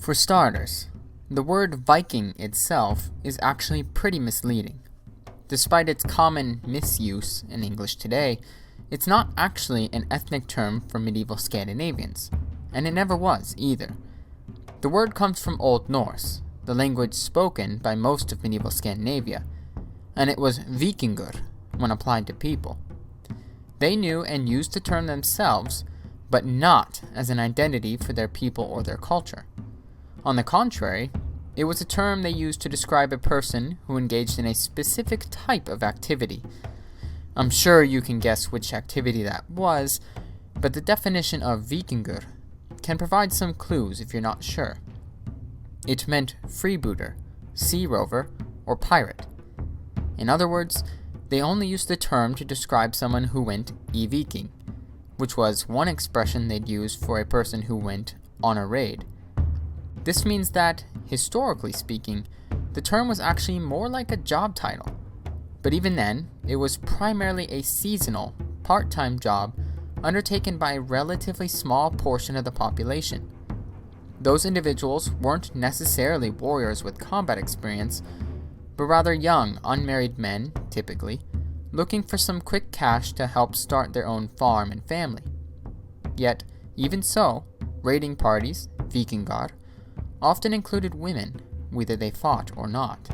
For starters, the word Viking itself is actually pretty misleading. Despite its common misuse in English today, it's not actually an ethnic term for medieval Scandinavians, and it never was either. The word comes from Old Norse, the language spoken by most of medieval Scandinavia, and it was Vikingur when applied to people. They knew and used the term themselves, but not as an identity for their people or their culture. On the contrary, it was a term they used to describe a person who engaged in a specific type of activity. I'm sure you can guess which activity that was, but the definition of Vikingur can provide some clues if you're not sure. It meant freebooter, sea rover, or pirate. In other words, they only used the term to describe someone who went Viking, which was one expression they'd use for a person who went on a raid. This means that, historically speaking, the term was actually more like a job title. But even then, it was primarily a seasonal, part-time job undertaken by a relatively small portion of the population. Those individuals weren't necessarily warriors with combat experience, but rather young, unmarried men, typically, looking for some quick cash to help start their own farm and family. Yet, even so, raiding parties, Vikingar, often included women, whether they fought or not.